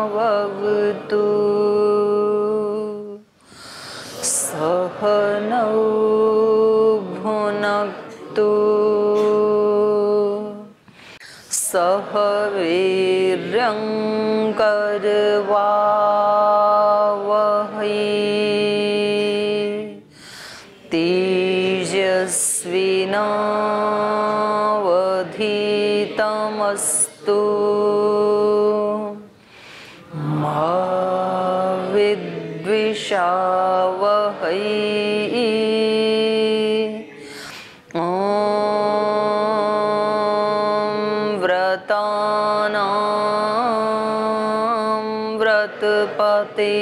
सहनाववतु सहनौ भुनक्तु सह वीर्यं करवावहै तेजस्विनावधीतमस्तु मा विद्विषावहै व्रतपते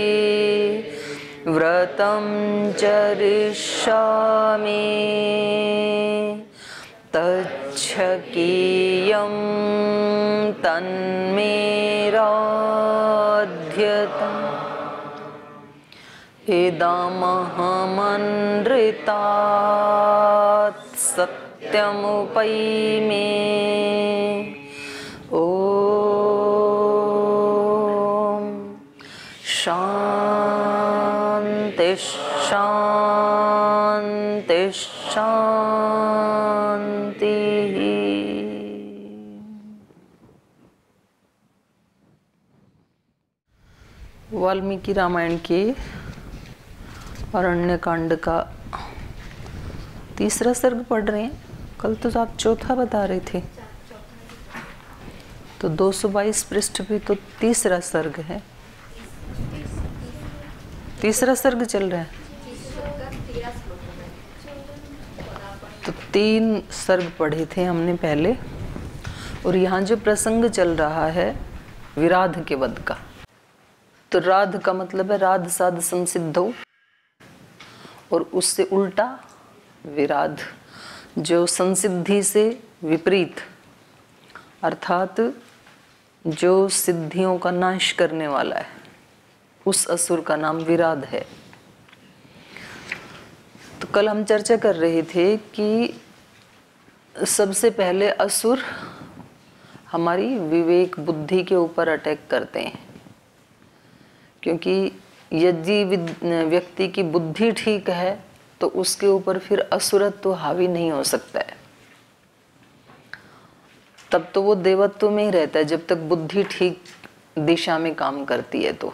व्रतं चरिष्यामि तच्छकीयं तन्मे राध्यतम् इदमहमनृतात् सत्यमुपैमे ॐ शान्ति शान्ति शान्तिः। वाल्मीकि रामायण के अरण्यकांड का तीसरा सर्ग पढ़ रहे हैं। कल तो आप चौथा बता रहे थे, तो 222 पृष्ठ पे तो तीसरा सर्ग है। तीसरा सर्ग चल रहा है, तो 3 सर्ग पढ़े थे हमने पहले। और यहाँ जो प्रसंग चल रहा है विराध के वध का, तो राध का मतलब है राध साध संसिद्धो, और उससे उल्टा विराध जो संसिद्धि से विपरीत, अर्थात जो सिद्धियों का नाश करने वाला है, उस असुर का नाम विराध है। तो कल हम चर्चा कर रहे थे कि सबसे पहले असुर हमारी विवेक बुद्धि के ऊपर अटैक करते हैं, क्योंकि यदि व्यक्ति की बुद्धि ठीक है तो उसके ऊपर फिर असुरत्व तो हावी नहीं हो सकता है। तब तो वो देवत्व में ही रहता है जब तक बुद्धि ठीक दिशा में काम करती है तो।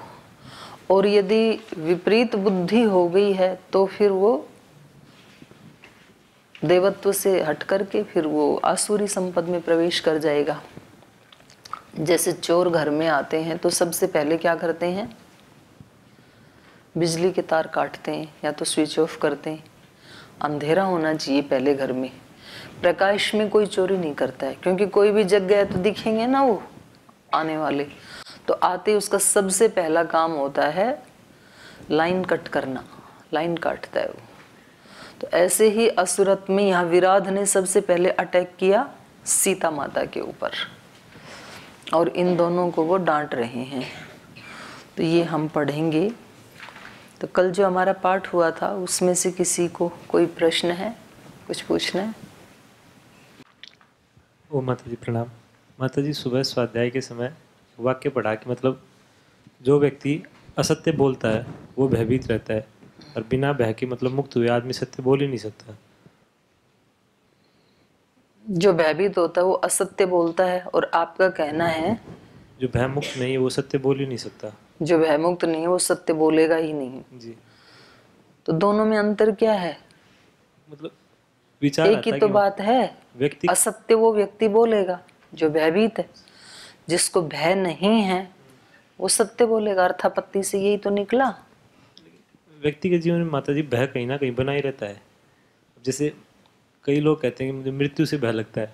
और यदि विपरीत बुद्धि हो गई है तो फिर वो देवत्व से हट करके फिर वो आसुरी संपद में प्रवेश कर जाएगा। जैसे चोर घर में आते हैं तो सबसे पहले क्या करते हैं, बिजली के तार काटते हैं या तो स्विच ऑफ करते हैं। अंधेरा होना चाहिए पहले घर में, प्रकाश में कोई चोरी नहीं करता है, क्योंकि कोई भी जग गया तो दिखेंगे ना वो आने वाले। तो आते उसका सबसे पहला काम होता है लाइन कट करना, लाइन काटता है वो। तो ऐसे ही असुरत में यहाँ विराध ने सबसे पहले अटैक किया सीता माता के ऊपर, और इन दोनों को वो डांट रहे हैं। तो ये हम पढ़ेंगे। तो कल जो हमारा पाठ हुआ था उसमें से किसी को कोई प्रश्न है, कुछ पूछना है? ओ माता जी प्रणाम। माता जी, सुबह स्वाध्याय के समय वाक्य पढ़ा कि मतलब जो व्यक्ति असत्य बोलता है वो भयभीत रहता है, और बिना भय के मतलब मुक्त हुए आदमी सत्य बोल ही नहीं सकता। जो भयभीत होता है वो असत्य बोलता है, और आपका कहना है जो भय मुक्त नहीं है वो सत्य बोल ही नहीं सकता। जो भय मुक्त नहीं है वो सत्य बोलेगा ही नहीं जी। तो दोनों में अंतर क्या है? मतलब विचार एक ही तो बात है, व्यक्ति असत्य वो व्यक्ति बोलेगा जो भयभीत है, जिसको भय नहीं है वो सत्य बोलेगा। अर्थापत्ति से यही तो निकला। व्यक्ति के जीवन में माता जी भय कहीं ना कहीं बना ही रहता है। जैसे कई लोग कहते हैं कि मुझे मृत्यु से भय लगता है,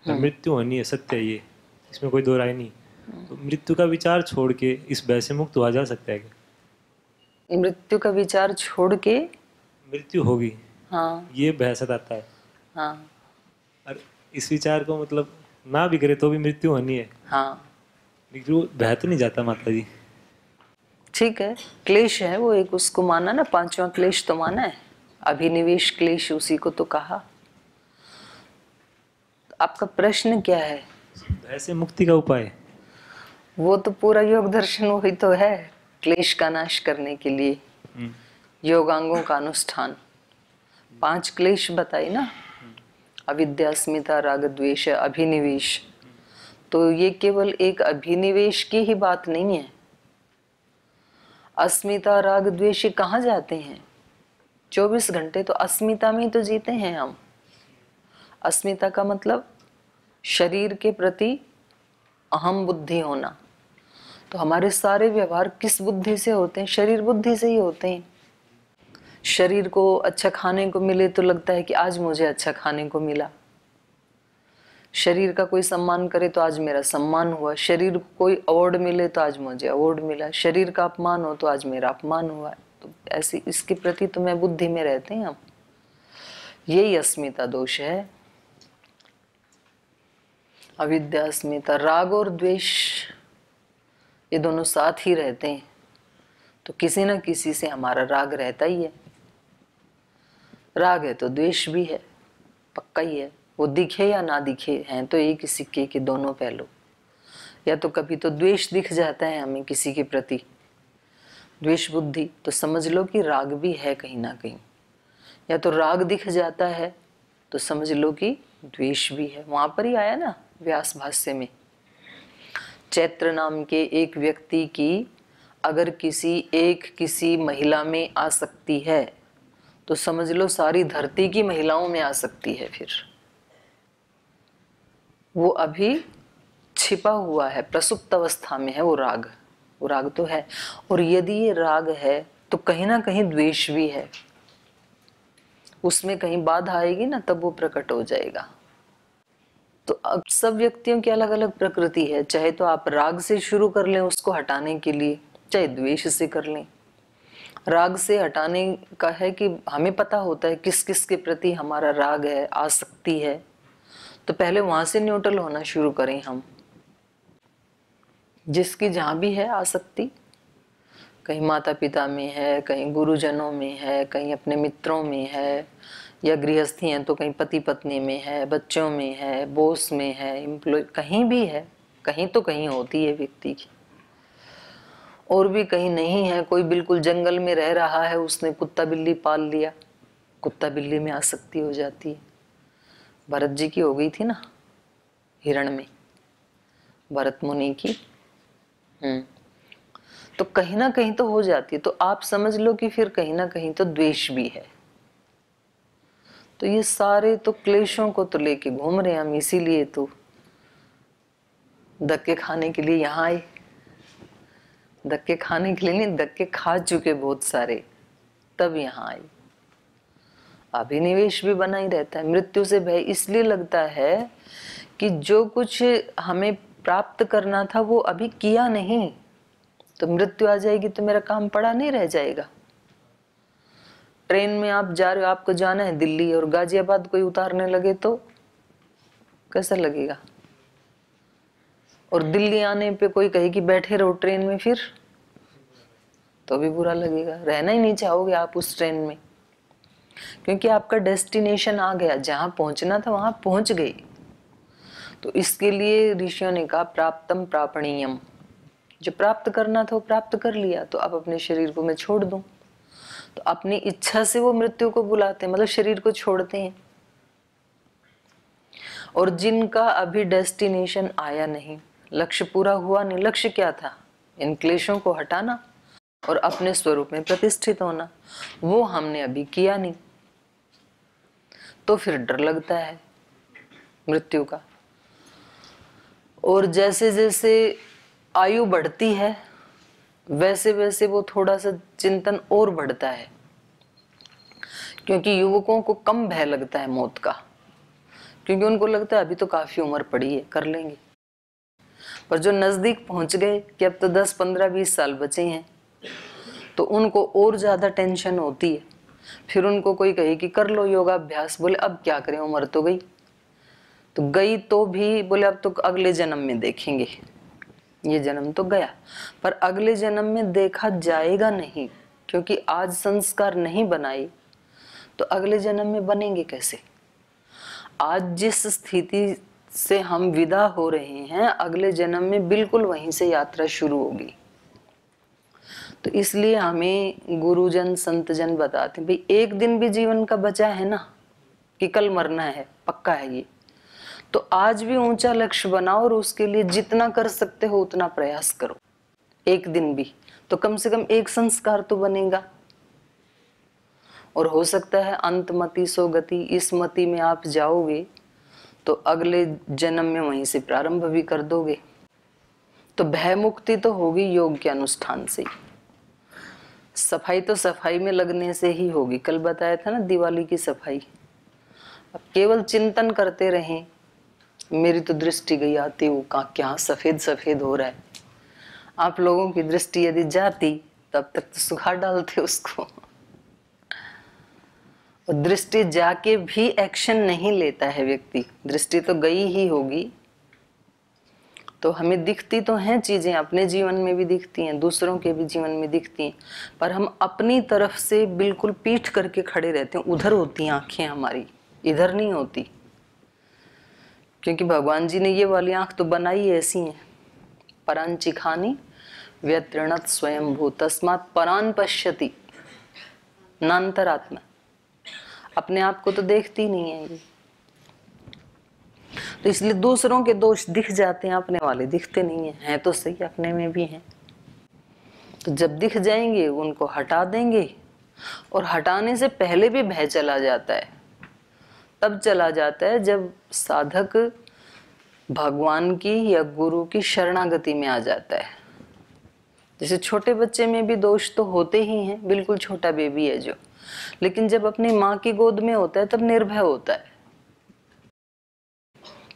और मृत्यु होनी है, सत्य है ये, इसमें कोई दो राय नहीं। तो मृत्यु का विचार छोड़ के इस भय से मुक्त हुआ जा सकता है क्या? मृत्यु का विचार छोड़ के मृत्यु होगी, हाँ, ये भय सताता है। हाँ, और इस विचार को मतलब ना भी करे तो भी मृत्यु होनी है, हाँ, लेकिन वो भय तो नहीं जाता माता जी। ठीक है, क्लेश है वो एक, उसको माना ना, 5वां क्लेश तो माना है, अभिनिवेश क्लेश उसी को तो कहा। आपका प्रश्न क्या है? भय से मुक्ति का उपाय। वो तो पूरा योग दर्शन वही तो है, क्लेश का नाश करने के लिए योगांगों का अनुष्ठान। 5 क्लेश बताई ना, अविद्या, अस्मिता, राग, द्वेष, अभिनिवेश। तो ये केवल एक अभिनिवेश की ही बात नहीं है। अस्मिता, राग, द्वेष कहाँ जाते हैं? 24 घंटे तो अस्मिता में ही तो जीते हैं हम। अस्मिता का मतलब शरीर के प्रति अहम बुद्धि होना। तो हमारे सारे व्यवहार किस बुद्धि से होते हैं? शरीर बुद्धि से ही होते हैं। शरीर को अच्छा खाने को मिले तो लगता है कि आज मुझे अच्छा खाने को मिला। शरीर का कोई सम्मान करे तो आज मेरा सम्मान हुआ। शरीर को कोई अवार्ड मिले तो आज मुझे अवार्ड मिला। शरीर का अपमान हो तो आज मेरा अपमान हुआ। तो ऐसे इसके प्रति तो मैं बुद्धि में रहते हैं हम। यही अस्मिता दोष है। अविद्या, अस्मिता, राग और द्वेष ये दोनों साथ ही रहते हैं। तो किसी न किसी से हमारा राग रहता ही है। राग है तो द्वेष भी है, पक्का ही है। वो दिखे या ना दिखे, हैं तो एक ही सिक्के के दोनों पहलू। या तो कभी तो द्वेष दिख जाता है हमें किसी के प्रति, द्वेष बुद्धि, तो समझ लो कि राग भी है कहीं ना कहीं। या तो राग दिख जाता है तो समझ लो कि द्वेष भी है। वहां पर ही आया ना व्यास भाष्य में, चैत्र नाम के एक व्यक्ति की अगर किसी महिला में आसक्ति है तो समझ लो सारी धरती की महिलाओं में आसक्ति है। फिर वो अभी छिपा हुआ है, प्रसुप्त अवस्था में है वो राग तो है। और यदि ये राग है तो कहीं ना कहीं द्वेष भी है, उसमें कहीं बाधा आएगी ना तब वो प्रकट हो जाएगा। तो अब सब व्यक्तियों की अलग अलग प्रकृति है। चाहे तो आप राग से शुरू कर लें उसको हटाने के लिए, चाहे द्वेष से कर लें। राग से हटाने का है कि हमें पता होता है किस किस के प्रति हमारा राग है, आसक्ति है, तो पहले वहां से न्यूट्रल होना शुरू करें हम। जिसकी जहां भी है आसक्ति, कहीं माता पिता में है, कहीं गुरुजनों में है, कहीं अपने मित्रों में है, या गृहस्थी हैं तो कहीं पति पत्नी में है, बच्चों में है, बॉस में है, एम्प्लॉय, कहीं भी है, कहीं तो कहीं होती है व्यक्ति की। और भी कहीं नहीं है, कोई बिल्कुल जंगल में रह रहा है, उसने कुत्ता बिल्ली पाल लिया, कुत्ता बिल्ली में आसक्ति हो जाती है। भरत जी की हो गई थी ना हिरण में, भरत मुनि की। तो कहीं ना कहीं तो हो जाती है। तो आप समझ लो कि फिर कहीं ना कहीं तो द्वेष भी है। तो ये सारे तो क्लेशों को तो लेके घूम रहे हैं हम, इसीलिए तो धक्के खाने के लिए यहाँ आए। धक्के खाने के लिए नहीं, धक्के खा चुके बहुत सारे, तब यहाँ आए। अभिनिवेश भी बना ही रहता है। मृत्यु से भय इसलिए लगता है कि जो कुछ हमें प्राप्त करना था वो अभी किया नहीं, तो मृत्यु आ जाएगी तो मेरा काम पड़ा नहीं रह जाएगा। ट्रेन में आप जा रहे हो, आपको जाना है दिल्ली, और गाजियाबाद कोई उतारने लगे तो कैसा लगेगा? और दिल्ली आने पे कोई कहे कि बैठे रहो ट्रेन में, फिर तो भी बुरा लगेगा, रहना ही नहीं चाहोगे आप उस ट्रेन में, क्योंकि आपका डेस्टिनेशन आ गया, जहां पहुंचना था वहां पहुंच गए। तो इसके लिए ऋषियों ने कहा प्राप्तम प्रापणीयम, जो प्राप्त करना था वो प्राप्त कर लिया, तो अब अपने शरीर को मैं छोड़ दूं। तो अपनी इच्छा से वो मृत्यु को बुलाते हैं, मतलब शरीर को छोड़ते हैं। और जिनका अभी डेस्टिनेशन आया नहीं, लक्ष्य पूरा हुआ नहीं, लक्ष्य क्या था? इन क्लेशों को हटाना और अपने स्वरूप में प्रतिष्ठित होना, वो हमने अभी किया नहीं, तो फिर डर लगता है मृत्यु का। और जैसे जैसे आयु बढ़ती है वैसे वैसे वो थोड़ा सा चिंतन और बढ़ता है, क्योंकि युवकों को कम भय लगता है मौत का, क्योंकि उनको लगता है अभी तो काफी उम्र पड़ी है, कर लेंगे। पर जो नजदीक पहुंच गए कि अब तो 10, 15, 20 साल बचे हैं, तो उनको और ज्यादा टेंशन होती है। फिर उनको कोई कहे कि कर लो योगाभ्यास, बोले अब क्या करें, उम्र तो गई। तो गई तो भी बोले अब तो अगले जन्म में देखेंगे, ये जन्म तो गया, पर अगले जन्म में देखा जाएगा नहीं, क्योंकि आज संस्कार नहीं बनाए तो अगले जन्म में बनेंगे कैसे? आज जिस स्थिति से हम विदा हो रहे हैं, अगले जन्म में बिल्कुल वहीं से यात्रा शुरू होगी। तो इसलिए हमें गुरुजन संतजन बताते हैं, भाई एक दिन भी जीवन का बचा है ना, कि कल मरना है, पक्का है ये, तो आज भी ऊंचा लक्ष्य बनाओ और उसके लिए जितना कर सकते हो उतना प्रयास करो। एक दिन भी तो कम से कम एक संस्कार तो बनेगा। और हो सकता है अंतमति सो गति, इस मति में आप जाओगे तो अगले जन्म में वहीं से प्रारंभ भी कर दोगे। तो भय मुक्ति तो होगी योग के अनुष्ठान से। सफाई तो सफाई में लगने से ही होगी। कल बताया था ना दिवाली की सफाई। अब केवल चिंतन करते रहें, मेरी तो दृष्टि गई आती हूँ कहाँ क्या सफेद सफेद हो रहा है। आप लोगों की दृष्टि यदि जाती तब तक तो सुखा डालते उसको। और दृष्टि जाके भी एक्शन नहीं लेता है व्यक्ति, दृष्टि तो गई ही होगी। तो हमें दिखती तो हैं चीजें, अपने जीवन में भी दिखती हैं, दूसरों के भी जीवन में दिखती हैं, पर हम अपनी तरफ से बिल्कुल पीठ करके खड़े रहते हैं। उधर होती हैं आंखें हमारी, इधर नहीं होती। क्योंकि भगवान जी ने ये वाली आंख तो बनाई ऐसी है, परांचिखानी व्यतृणत स्वयंभू तस्मात् परान पश्यति नान्तरात्मा। अपने आप को तो देखती नहीं है ये, तो इसलिए दूसरों के दोष दिख जाते हैं, अपने वाले दिखते नहीं हैं तो सही, अपने में भी हैं। तो जब दिख जाएंगे उनको हटा देंगे। और हटाने से पहले भी भय चला जाता है, तब चला जाता है जब साधक भगवान की या गुरु की शरणागति में आ जाता है। जैसे छोटे बच्चे में भी दोष तो होते ही हैं, बिल्कुल छोटा बेबी है जो, लेकिन जब अपनी माँ की गोद में होता है तब निर्भय होता है।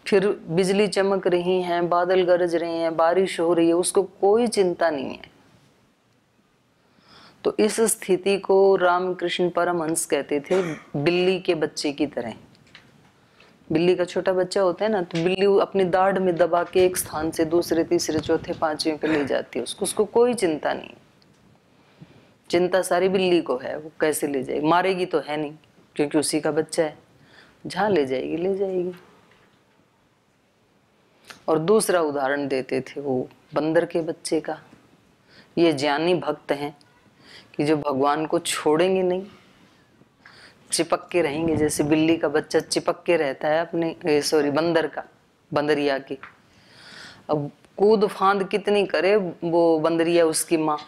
फिर बिजली चमक रही है, बादल गरज रहे हैं, बारिश हो रही है, उसको कोई चिंता नहीं है। तो इस स्थिति को रामकृष्ण परमहंस कहते थे बिल्ली के बच्चे की तरह। बिल्ली का छोटा बच्चा होता है ना, तो बिल्ली अपनी दाढ़ में दबा के एक स्थान से दूसरे तीसरे चौथे पांचवें पे ले जाती है, उसको कोई चिंता नहीं। चिंता सारी बिल्ली को है, वो कैसे ले जाएगी, मारेगी तो है नहीं क्योंकि उसी का बच्चा है, जहां ले जाएगी ले जाएगी। और दूसरा उदाहरण देते थे वो बंदर के बच्चे का। ये ज्ञानी भक्त हैं कि जो भगवान को छोड़ेंगे नहीं, चिपक के रहेंगे। जैसे बिल्ली का बच्चा चिपक के रहता है अपने बंदर का, बंदरिया की। अब कूद फांद कितनी करे वो बंदरिया, उसकी माँ,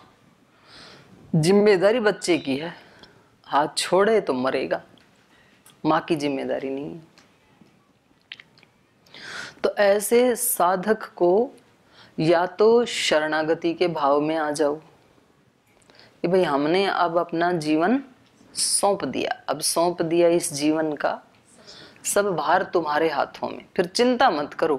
जिम्मेदारी बच्चे की है, हाथ छोड़े तो मरेगा, माँ की जिम्मेदारी नहीं है। तो ऐसे साधक को या तो शरणागति के भाव में आ जाओ कि भाई हमने अब अपना जीवन सौंप दिया, अब सौंप दिया इस जीवन का सब भार तुम्हारे हाथों में। फिर चिंता मत करो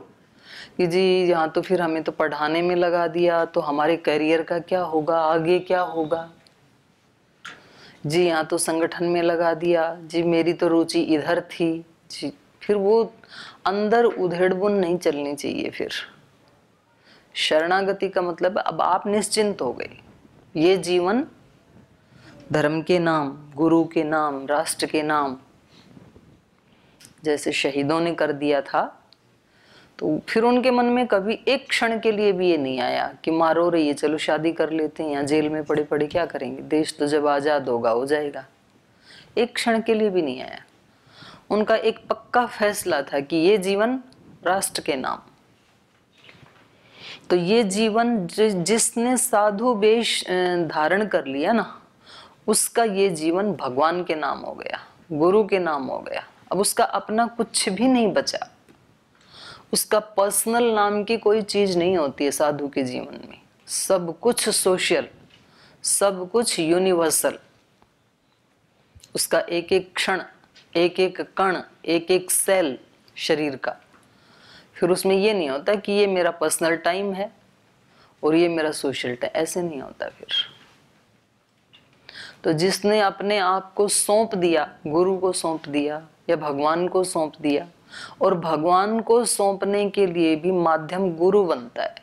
कि जी यहाँ तो फिर हमें तो पढ़ाने में लगा दिया तो हमारे करियर का क्या होगा, आगे क्या होगा, जी यहाँ तो संगठन में लगा दिया, जी मेरी तो रुचि इधर थी जी। फिर वो अंदर उधेड़बुन नहीं चलनी चाहिए। फिर शरणागति का मतलब अब आप निश्चिंत हो गए, ये जीवन धर्म के नाम, गुरु के नाम, राष्ट्र के नाम, जैसे शहीदों ने कर दिया था, तो फिर उनके मन में कभी एक क्षण के लिए भी ये नहीं आया कि मारो रही है, चलो शादी कर लेते हैं, या जेल में पड़े पड़े क्या करेंगे, देश तो जब आजाद होगा हो जाएगा। एक क्षण के लिए भी नहीं आया। उनका एक पक्का फैसला था कि ये जीवन राष्ट्र के नाम। तो ये जीवन जिसने साधु वेश धारण कर लिया ना, उसका ये जीवन भगवान के नाम हो गया, गुरु के नाम हो गया। अब उसका अपना कुछ भी नहीं बचा, उसका पर्सनल नाम की कोई चीज नहीं होती है साधु के जीवन में। सब कुछ सोशल, सब कुछ यूनिवर्सल। उसका एक एक क्षण, एक एक कण, एक एक सेल शरीर का, फिर उसमें ये नहीं होता कि ये मेरा पर्सनल टाइम है और ये मेरा सोशल टाइम, ऐसे नहीं होता फिर। तो जिसने अपने आप को सौंप दिया, गुरु को सौंप दिया या भगवान को सौंप दिया, और भगवान को सौंपने के लिए भी माध्यम गुरु बनता है,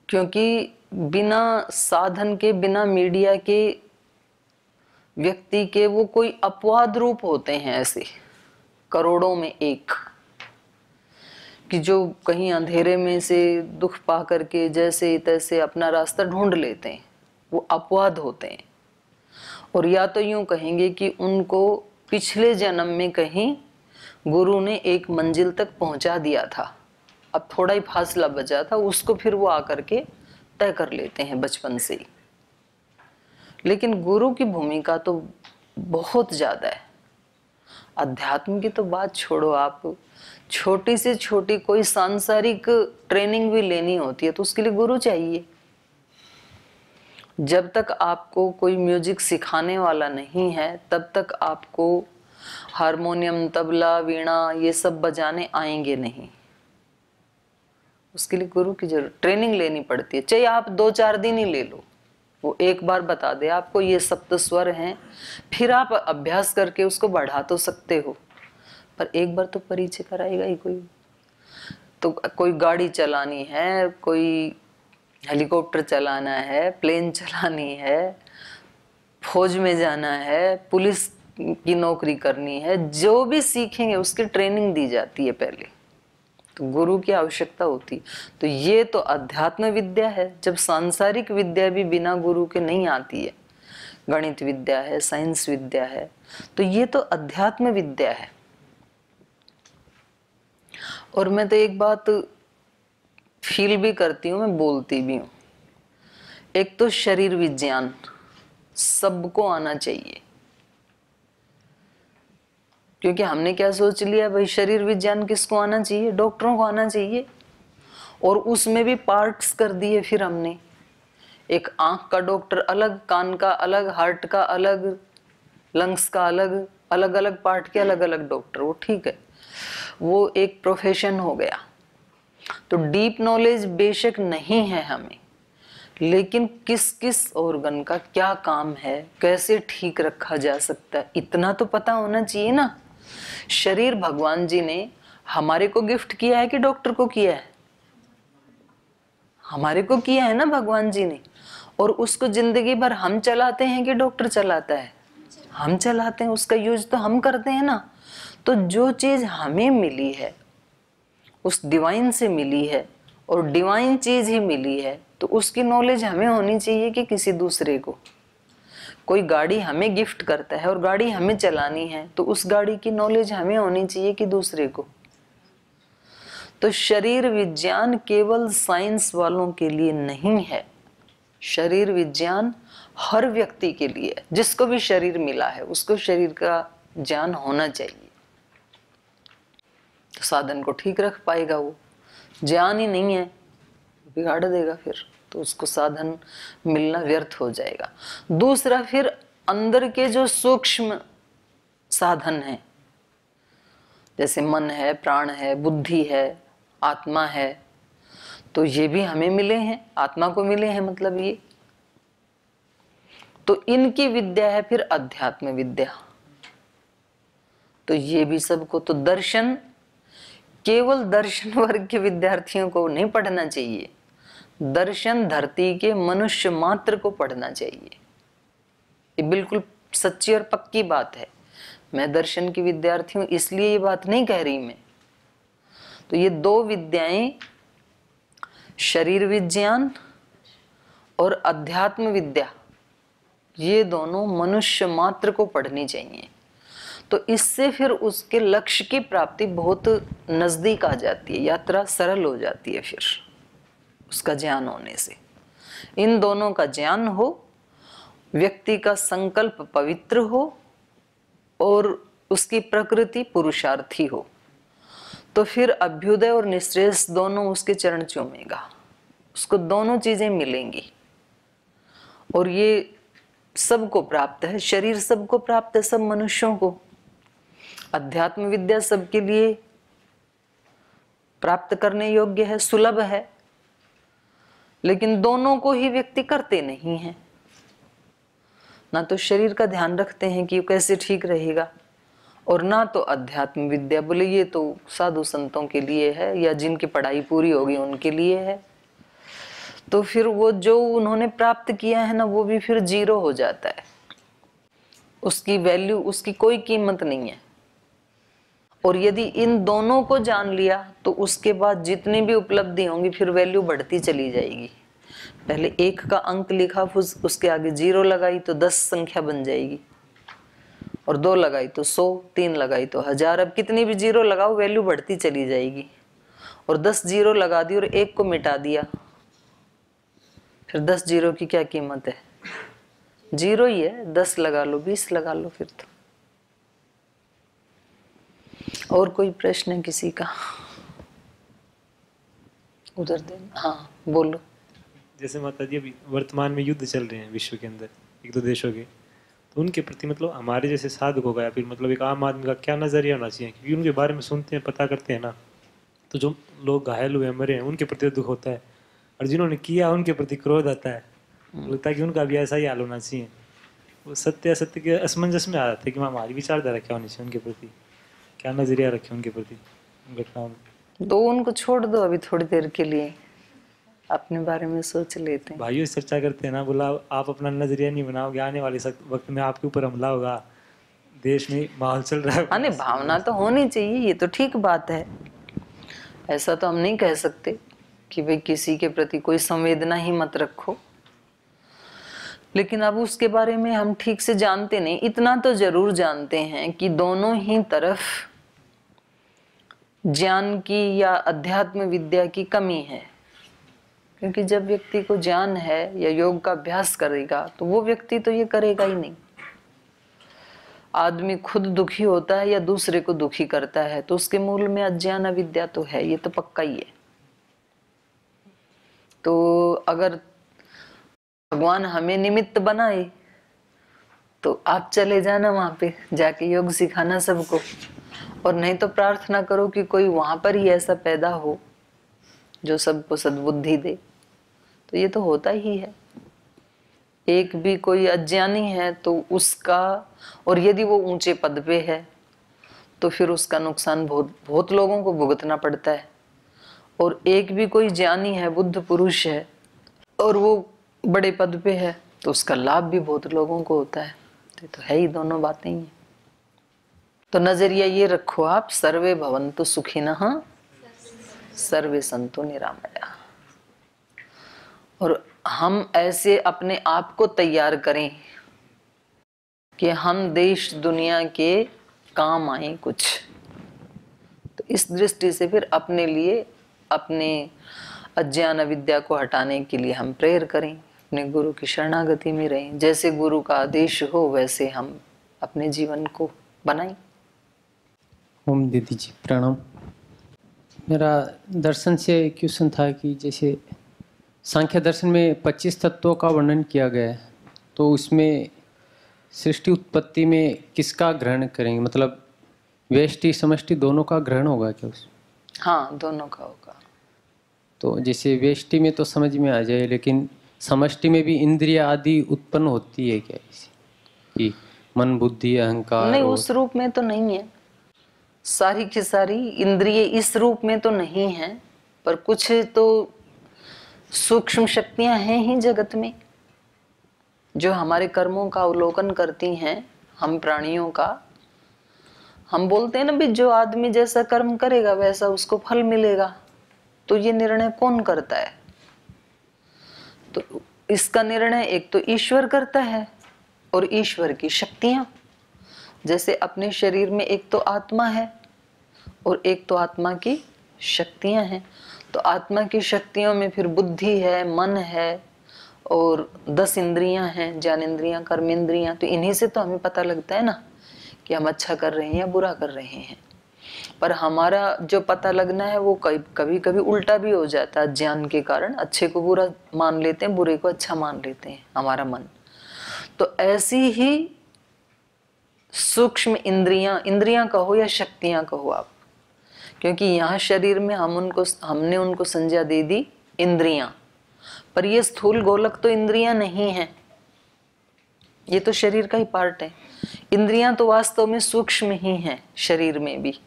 क्योंकि बिना साधन के, बिना मीडिया के व्यक्ति के वो कोई अपवाद रूप होते हैं, ऐसे करोड़ों में एक। कि जो कहीं अंधेरे में से दुख पा करके जैसे तैसे अपना रास्ता ढूंढ लेते हैं, वो अपवाद होते हैं। और या तो यूं कहेंगे कि उनको पिछले जन्म में कहीं गुरु ने एक मंजिल तक पहुंचा दिया था, अब थोड़ा ही फासला बचा था, उसको फिर वो आकर के तय कर लेते हैं बचपन से ही। लेकिन गुरु की भूमिका तो बहुत ज्यादा है। अध्यात्म की तो बात छोड़ो, आप छोटी से छोटी कोई सांसारिक ट्रेनिंग भी लेनी होती है तो उसके लिए गुरु चाहिए। जब तक आपको कोई म्यूजिक सिखाने वाला नहीं है तब तक आपको हारमोनियम, तबला, वीणा ये सब बजाने आएंगे नहीं। उसके लिए गुरु की जरूरत, ट्रेनिंग लेनी पड़ती है। चाहे आप 2-4 दिन ही ले लो, वो एक बार बता दे आपको ये सप्त स्वर हैं, फिर आप अभ्यास करके उसको बढ़ा तो सकते हो, पर एक बार तो परिचय कराएगा ही कोई। तो कोई गाड़ी चलानी है, कोई हेलीकॉप्टर चलाना है, प्लेन चलानी है, फौज में जाना है, पुलिस की नौकरी करनी है, जो भी सीखेंगे उसकी ट्रेनिंग दी जाती है पहले, तो गुरु की आवश्यकता होती। तो ये तो अध्यात्म विद्या है। जब सांसारिक विद्या भी बिना गुरु के नहीं आती है, गणित विद्या है, साइंस विद्या है, तो ये तो अध्यात्म विद्या है। और मैं तो एक बात फील भी करती हूँ, मैं बोलती भी हूँ, एक तो शरीर विज्ञान सबको आना चाहिए। क्योंकि हमने क्या सोच लिया भाई, शरीर विज्ञान किसको आना चाहिए? डॉक्टरों को आना चाहिए। और उसमें भी पार्ट्स कर दिए फिर हमने, एक आंख का डॉक्टर अलग, कान का अलग, हार्ट का अलग, लंग्स का अलग, अलग अलग पार्ट के अलग अलग डॉक्टर। वो ठीक है, वो एक प्रोफेशन हो गया। तो डीप नॉलेज बेशक नहीं है हमें, लेकिन किस किस ऑर्गन का क्या काम है, कैसे ठीक रखा जा सकता है, इतना तो पता होना चाहिए ना। शरीर भगवान जी ने हमारे को गिफ्ट किया है कि डॉक्टर को किया है? हमारे को किया है ना भगवान जी ने। और उसको जिंदगी भर हम चलाते हैं कि डॉक्टर चलाता है? हम चलाते हैं, उसका यूज तो हम करते हैं ना। तो जो चीज हमें मिली है उस डिवाइन से मिली है, और डिवाइन चीज ही मिली है, तो उसकी नॉलेज हमें होनी चाहिए कि किसी दूसरे को। कोई गाड़ी हमें गिफ्ट करता है और गाड़ी हमें चलानी है, तो उस गाड़ी की नॉलेज हमें होनी चाहिए कि दूसरे को। तो शरीर विज्ञान केवल साइंस वालों के लिए नहीं है, शरीर विज्ञान हर व्यक्ति के लिए है। जिसको भी शरीर मिला है उसको शरीर का ज्ञान होना चाहिए, तो साधन को ठीक रख पाएगा। वो ज्ञान ही नहीं है, बिगाड़ देगा फिर, तो उसको साधन मिलना व्यर्थ हो जाएगा। दूसरा, फिर अंदर के जो सूक्ष्म साधन हैं, जैसे मन है, प्राण है, बुद्धि है, आत्मा है, तो ये भी हमें मिले हैं, आत्मा को मिले हैं, मतलब ये तो इनकी विद्या है फिर अध्यात्म विद्या। तो ये भी सबको, तो दर्शन केवल दर्शन वर्ग के विद्यार्थियों को नहीं पढ़ना चाहिए, दर्शन धरती के मनुष्य मात्र को पढ़ना चाहिए। ये बिल्कुल सच्ची और पक्की बात है। मैं दर्शन की विद्यार्थी हूं इसलिए ये बात नहीं कह रही मैं। तो ये दो विद्याएं, शरीर विज्ञान और अध्यात्म विद्या, ये दोनों मनुष्य मात्र को पढ़नी चाहिए। तो इससे फिर उसके लक्ष्य की प्राप्ति बहुत नजदीक आ जाती है, यात्रा सरल हो जाती है फिर उसका ज्ञान होने से। इन दोनों का ज्ञान हो, व्यक्ति का संकल्प पवित्र हो और उसकी प्रकृति पुरुषार्थी हो, तो फिर अभ्युदय और निश्रेयस दोनों उसके चरण चूमेगा, उसको दोनों चीजें मिलेंगी। और ये सबको प्राप्त है, शरीर सबको प्राप्त है, सब मनुष्यों को। अध्यात्म विद्या सबके लिए प्राप्त करने योग्य है, सुलभ है, लेकिन दोनों को ही व्यक्ति करते नहीं है। ना तो शरीर का ध्यान रखते हैं कि कैसे ठीक रहेगा, और ना तो अध्यात्म विद्या, बोले ये तो साधु संतों के लिए है या जिनकी पढ़ाई पूरी होगी उनके लिए है। तो फिर वो जो उन्होंने प्राप्त किया है ना, वो भी फिर जीरो हो जाता है, उसकी वैल्यू, उसकी कोई कीमत नहीं है। और यदि इन दोनों को जान लिया तो उसके बाद जितनी भी उपलब्धि होंगी फिर वैल्यू बढ़ती चली जाएगी। पहले 1 का अंक लिखा, फिर उसके आगे 0 लगाई तो 10 संख्या बन जाएगी, और 2 लगाई तो 100, 3 लगाई तो 1000। अब कितनी भी 0 लगाओ वैल्यू बढ़ती चली जाएगी। और 10 0 लगा दी और 1 को मिटा दिया, फिर 10 0 की क्या कीमत है? 0 ही है। 10 लगा लो, 20 लगा लो फिर तो। और कोई प्रश्न है किसी का? उधर दे। हाँ बोलो। जैसे माता जी अभी वर्तमान में युद्ध चल रहे हैं विश्व के अंदर 1-2 देशों के, तो उनके प्रति मतलब हमारे जैसे साधकों का या फिर मतलब एक आम आदमी का क्या नजरिया होना चाहिए? क्योंकि उनके बारे में सुनते हैं, पता करते हैं ना, तो जो लोग घायल हुए मरे हैं उनके प्रति दुख होता है, और जिन्होंने किया उनके प्रति क्रोध आता है। लगता है कि उनका भी ऐसा ही हाल होना चाहिए। वो सत्य असत्य के असमंजस में आ जाते हैं कि हमारी विचारधारा क्या होनी चाहिए उनके प्रति, क्या नजरिया रखे उनके प्रति घटनाओं में। तो उनको छोड़ दो अभी थोड़ी देर के लिए, अपने बारे में सोच लेते हैं। भाइयों से चर्चा करते हैं ना, बोला आप अपना नजरिया नहीं बनाओगे, आने वाले वक्त में आपके ऊपर हमला होगा, देश में माहौल चल रहा है। हाँ, भावना तो होनी चाहिए, ये तो ठीक बात है। ऐसा तो हम नहीं कह सकते कि भाई किसी के प्रति कोई संवेदना ही मत रखो, लेकिन अब उसके बारे में हम ठीक से जानते नहीं। इतना तो जरूर जानते हैं कि दोनों ही तरफ ज्ञान की या अध्यात्म विद्या की कमी है। क्योंकि जब व्यक्ति को ज्ञान है या योग का अभ्यास करेगा तो वो व्यक्ति तो ये करेगा ही नहीं। आदमी खुद दुखी होता है या दूसरे को दुखी करता है तो उसके मूल में अज्ञान अविद्या तो है, ये तो पक्का ही है। तो अगर भगवान हमें निमित्त बनाए तो आप चले जाना वहां पे, जाके योग सिखाना सबको, और नहीं तो प्रार्थना करो कि कोई वहां पर ही ऐसा पैदा हो जो सबको सद्बुद्धि दे। तो ये तो होता ही है। एक भी कोई अज्ञानी है तो उसका, और यदि वो ऊंचे पद पे है तो फिर उसका नुकसान बहुत लोगों को भुगतना पड़ता है। और एक भी कोई ज्ञानी है, बुद्ध पुरुष है, और वो बड़े पद पे है तो उसका लाभ भी बहुत लोगों को होता है। तो है ही, दोनों बातें ही हैं। तो नजरिया ये रखो आप, सर्वे भवन्तु सुखिनः सर्वे सन्तु निरामया। और हम ऐसे अपने आप को तैयार करें कि हम देश दुनिया के काम आए कुछ। तो इस दृष्टि से फिर अपने लिए, अपने अज्ञान अविद्या को हटाने के लिए हम प्रेयर करें, अपने गुरु की शरणागति में रहें। जैसे गुरु का आदेश हो वैसे हम अपने जीवन को बनाएं। ओम दीदी जी प्रणाम। मेरा दर्शन से क्वेश्चन था कि जैसे सांख्य दर्शन में 25 तत्वों का वर्णन किया गया है, तो उसमें सृष्टि उत्पत्ति में किसका ग्रहण करेंगे? मतलब व्यष्टि समष्टि दोनों का ग्रहण होगा क्या उसमें? हाँ, दोनों का होगा। तो जैसे व्यष्टि में तो समझ में आ जाए, लेकिन समष्टि में भी इंद्रिय आदि उत्पन्न होती है क्या इसी कि मन बुद्धि अहंकार? नहीं, उस रूप में तो नहीं है। सारी की सारी इंद्रिय इस रूप में तो नहीं है, पर कुछ तो सूक्ष्म शक्तियां हैं ही जगत में जो हमारे कर्मों का अवलोकन करती हैं। हम प्राणियों का, हम बोलते हैं ना भी जो आदमी जैसा कर्म करेगा वैसा उसको फल मिलेगा। तो ये निर्णय कौन करता है? तो इसका निर्णय एक तो ईश्वर करता है, और ईश्वर की शक्तियां, जैसे अपने शरीर में एक तो आत्मा है और एक तो आत्मा की शक्तियां हैं। तो आत्मा की शक्तियों में फिर बुद्धि है, मन है, और 10 इंद्रियां हैं, ज्ञानेंद्रियां, कर्मेंद्रियां। तो इन्हीं से तो हमें पता लगता है ना कि हम अच्छा कर रहे हैं या बुरा कर रहे हैं। पर हमारा जो पता लगना है वो कभी कभी उल्टा भी हो जाता है। ज्ञान के कारण अच्छे को बुरा मान लेते हैं, बुरे को अच्छा मान लेते हैं हमारा मन। तो ऐसी ही सूक्ष्म इंद्रियां, इंद्रियां कहो या शक्तियां कहो आप, क्योंकि यहाँ शरीर में हमने उनको संज्ञा दे दी इंद्रियां, पर ये स्थूल गोलक तो इंद्रियां नहीं है, ये तो शरीर का ही पार्ट है। इंद्रियां तो वास्तव में सूक्ष्म ही हैं शरीर में भी।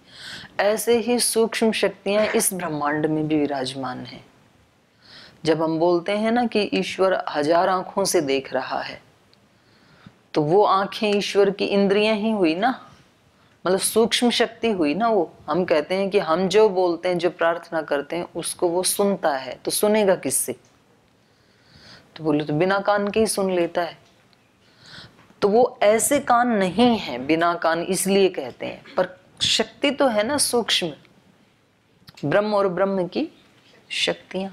ऐसे ही सूक्ष्म शक्तियां इस ब्रह्मांड में भी विराजमान हैं। जब हम बोलते हैं ना कि ईश्वर 1000 आंखों से देख रहा है, तो वो आंखें ईश्वर की इंद्रियां ही हुई ना। मतलब सूक्ष्म शक्ति हुई ना वो। हम कहते हैं कि हम जो बोलते हैं, जो प्रार्थना करते हैं, उसको वो सुनता है, तो सुनेगा किससे? तो बोले तो बिना कान के ही सुन लेता है। तो वो ऐसे कान नहीं है, बिना कान इसलिए कहते हैं, पर शक्ति तो है ना सूक्ष्म, ब्रह्म और ब्रह्म की शक्तियां।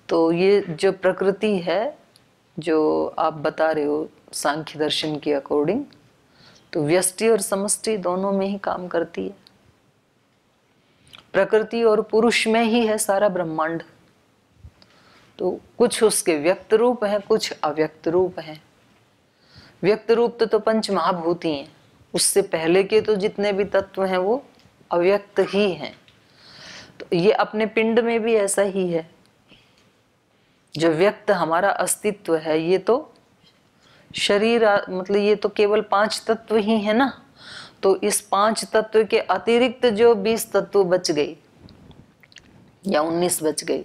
तो ये जो प्रकृति है, जो आप बता रहे हो सांख्य दर्शन के अकॉर्डिंग, तो व्यष्टि और समष्टि दोनों में ही काम करती है। प्रकृति और पुरुष में ही है सारा ब्रह्मांड। तो कुछ उसके व्यक्त रूप है, कुछ अव्यक्त रूप है। व्यक्त रूप तो पंच महाभूत ही हैं, उससे पहले के तो जितने भी तत्व हैं वो अव्यक्त ही हैं। तो ये अपने पिंड में भी ऐसा ही है। जो व्यक्त हमारा अस्तित्व है, ये तो शरीर, मतलब ये तो केवल 5 तत्व ही है ना। तो इस 5 तत्व के अतिरिक्त जो 20 तत्व बच गए या 19 बच गए,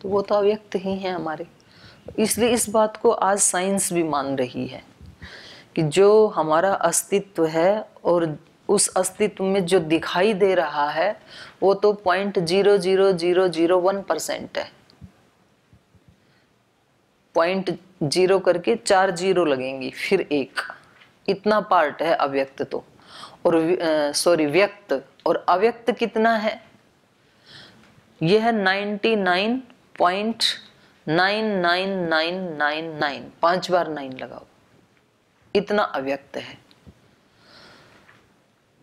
तो वो तो अव्यक्त ही है हमारे। इसलिए इस बात को आज साइंस भी मान रही है कि जो हमारा अस्तित्व है और उस अस्तित्व में जो दिखाई दे रहा है वो तो 0.00001% है। 0.0 करके 4 जीरो लगेंगी, फिर 1, इतना पार्ट है अव्यक्त तो। और व्यक्त और अव्यक्त कितना है? यह है 99.99999, 5 बार 9 लगाओ, इतना अव्यक्त है।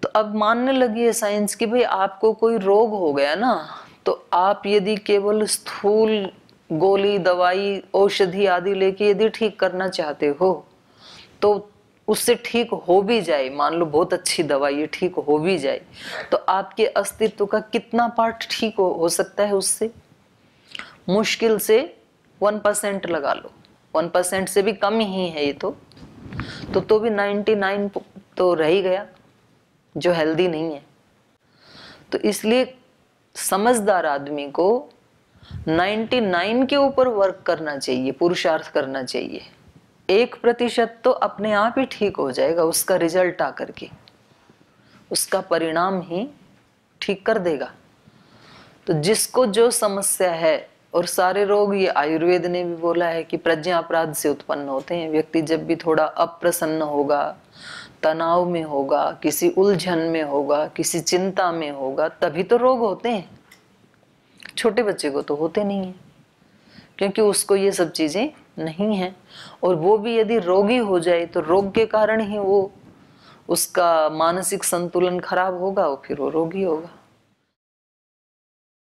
तो अब मानने लगी है साइंस कि भाई आपको कोई रोग हो गया ना, तो आप यदि केवल स्थूल गोली, दवाई, औषधि आदि लेके यदि ठीक करना चाहते हो, तो उससे ठीक हो भी जाए, मान लो बहुत अच्छी दवाई है, ठीक हो भी जाए, तो आपके अस्तित्व का कितना पार्ट ठीक हो सकता है उससे? मुश्किल से 1% लगा लो, 1% से भी कम ही है ये तो भी 99 तो रह ही गया जो हेल्दी नहीं है। तो इसलिए समझदार आदमी को 99 के ऊपर वर्क करना चाहिए, पुरुषार्थ करना चाहिए। 1% तो अपने आप ही ठीक हो जाएगा, उसका रिजल्ट आकर के, उसका परिणाम ही ठीक कर देगा। तो जिसको जो समस्या है, और सारे रोग, ये आयुर्वेद ने भी बोला है कि प्रज्ञा अपराध से उत्पन्न होते हैं। व्यक्ति जब भी थोड़ा अप्रसन्न होगा, तनाव में होगा, किसी उलझन में होगा, किसी चिंता में होगा, तभी तो रोग होते हैं। छोटे बच्चे को तो होते नहीं है, क्योंकि उसको ये सब चीजें नहीं है। और वो भी यदि रोगी हो जाए तो रोग के कारण ही वो, उसका मानसिक संतुलन खराब होगा और फिर वो रोगी होगा।